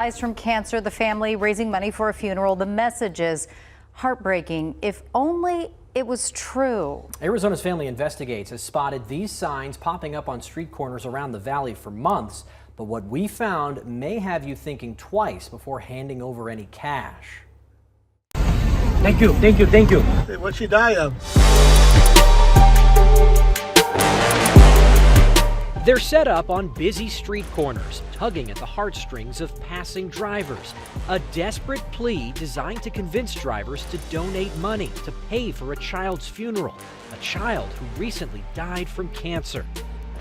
From cancer, the family raising money for a funeral. The message is heartbreaking. If only it was true. Arizona's Family Investigates has spotted these signs popping up on street corners around the valley for months. But what we found may have you thinking twice before handing over any cash. Thank you, thank you, thank you. What'd she die of? They're set up on busy street corners, tugging at the heartstrings of passing drivers. A desperate plea designed to convince drivers to donate money to pay for a child's funeral, a child who recently died from cancer.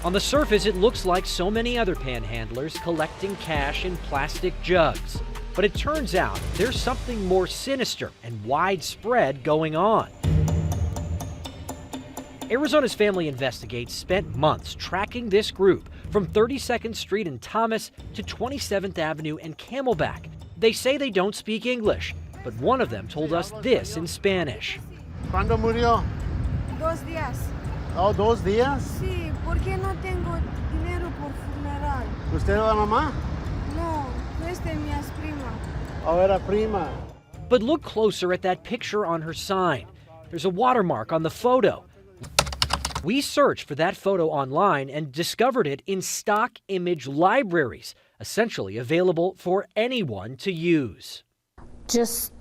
On the surface, it looks like so many other panhandlers collecting cash in plastic jugs. But it turns out there's something more sinister and widespread going on. Arizona's Family Investigates spent months tracking this group from 32nd Street in Thomas to 27th Avenue and Camelback. They say they don't speak English, but one of them told us this in Spanish. ¿Cuándo murió? 2 días. Oh, 2 días. Sí, porque no tengo dinero por funeral. ¿Usted era la mamá? No, esta es mi prima. Oh, era prima. But look closer at that picture on her sign. There's a watermark on the photo. We searched for that photo online and discovered it in stock image libraries, essentially available for anyone to use. Just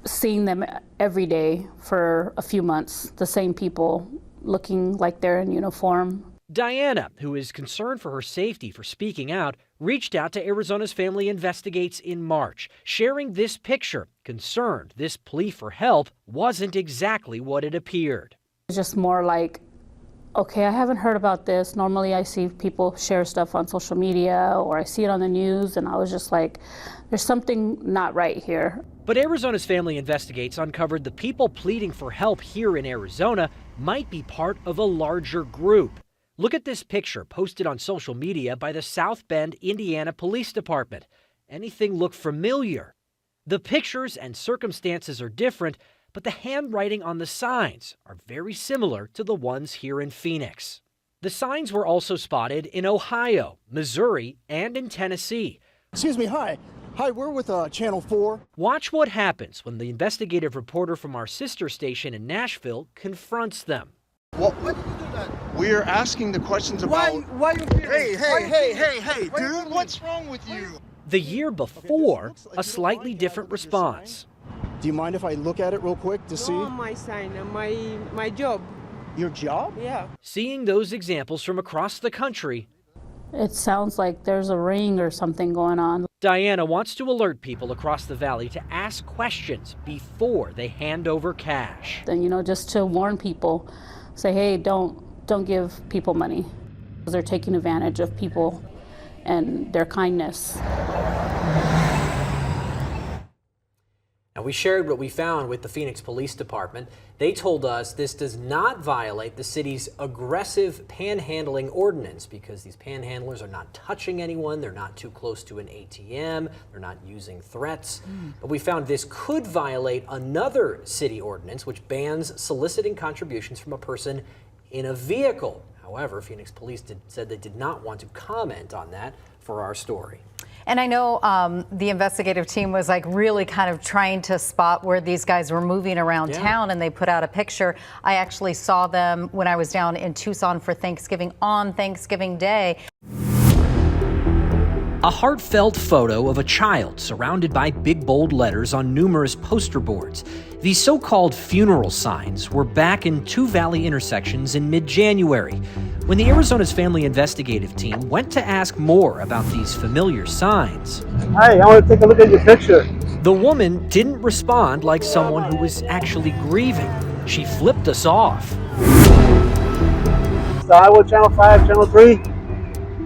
seeing them every day for a few months, the same people looking like they're in uniform. Diana, who is concerned for her safety for speaking out, reached out to Arizona's Family Investigates in March, sharing this picture, concerned this plea for help wasn't exactly what it appeared. It's just more like, okay, I haven't heard about this. Normally I see people share stuff on social media or I see it on the news, and I was just like, there's something not right here. But Arizona's Family Investigates uncovered the people pleading for help here in Arizona might be part of a larger group. Look at this picture posted on social media by the South Bend, Indiana Police Department. Anything look familiar? The pictures and circumstances are different, but the handwriting on the signs are very similar to the ones here in Phoenix. The signs were also spotted in Ohio, Missouri, and in Tennessee. Excuse me, hi. Hi, we're with Channel 4. Watch what happens when the investigative reporter from our sister station in Nashville confronts them. What did you do that? We're asking the questions about... Why you here? Hey, dude, what's wrong with you? The year before, a slightly different response. Do you mind if I look at it real quick to see? No, my sign, my job. Your job? Yeah. Seeing those examples from across the country, It sounds like there's a ring or something going on. Diana wants to alert people across the valley to ask questions before they hand over cash. And, just to warn people, say, hey, don't give people money. They're taking advantage of people and their kindness. Now, we shared what we found with the Phoenix Police Department. They told us this does not violate the city's aggressive panhandling ordinance because these panhandlers are not touching anyone, they're not too close to an ATM, they're not using threats. But we found this could violate another city ordinance which bans soliciting contributions from a person in a vehicle. However, Phoenix Police said they did not want to comment on that for our story. And I know the investigative team was really kind of trying to spot where these guys were moving around town, and they put out a picture. I actually saw them when I was down in Tucson for Thanksgiving on Thanksgiving Day. A heartfelt photo of a child surrounded by big bold letters on numerous poster boards. These so-called funeral signs were back in two valley intersections in mid-January when the Arizona's Family Investigative Team went to ask more about these familiar signs. Hi, I want to take a look at your picture. The woman didn't respond like someone who was actually grieving. She flipped us off. So I with Channel 5, Channel 3.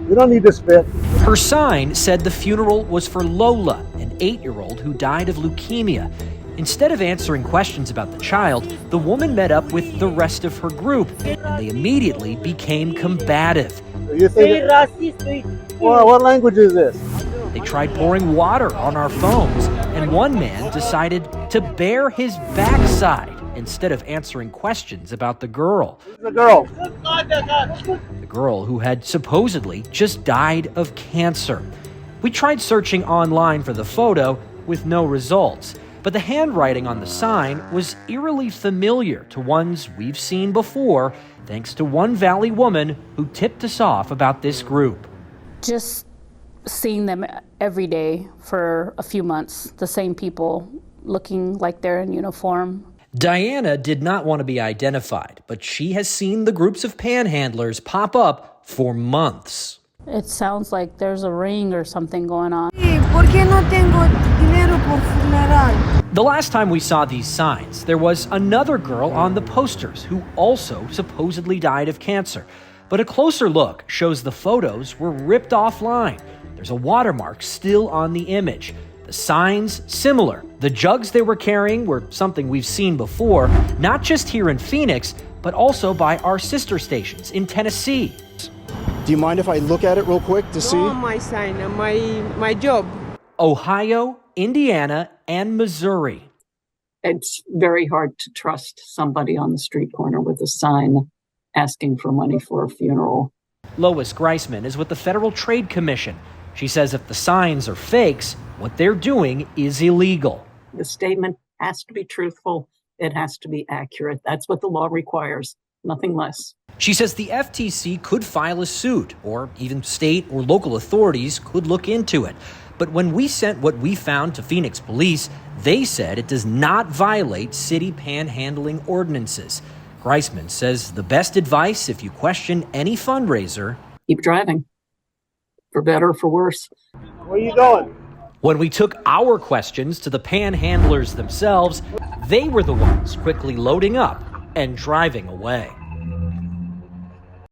We don't need this bit. Her sign said the funeral was for Lola, an 8-year-old who died of leukemia. Instead of answering questions about the child, the woman met up with the rest of her group, and they immediately became combative. You think well, what language is this? They tried pouring water on our phones, and one man decided to bare his backside instead of answering questions about the girl. The girl. The girl who had supposedly just died of cancer. We tried searching online for the photo with no results, but the handwriting on the sign was eerily familiar to ones we've seen before, thanks to one Valley woman who tipped us off about this group. Just seeing them every day for a few months, the same people looking like they're in uniform. Diana did not want to be identified, but she has seen the groups of panhandlers pop up for months. It sounds like there's a ring or something going on. ¿Por qué no tengo dinero por funeral? The last time we saw these signs, there was another girl on the posters who also supposedly died of cancer. But a closer look shows the photos were ripped offline. There's a watermark still on the image. The signs similar. The jugs they were carrying were something we've seen before, not just here in Phoenix, but also by our sister stations in Tennessee. Do you mind if I look at it real quick to see? No, my sign, my job. Ohio, Indiana, and Missouri. It's very hard to trust somebody on the street corner with a sign asking for money for a funeral. Lois Greisman is with the Federal Trade Commission. She says if the signs are fakes, what they're doing is illegal. The statement has to be truthful. It has to be accurate. That's what the law requires, nothing less. She says the FTC could file a suit, or even state or local authorities could look into it. But when we sent what we found to Phoenix police, they said it does not violate city panhandling ordinances. Greisman says the best advice if you question any fundraiser: keep driving, for better or for worse. Where you going? When we took our questions to the panhandlers themselves, they were the ones quickly loading up and driving away.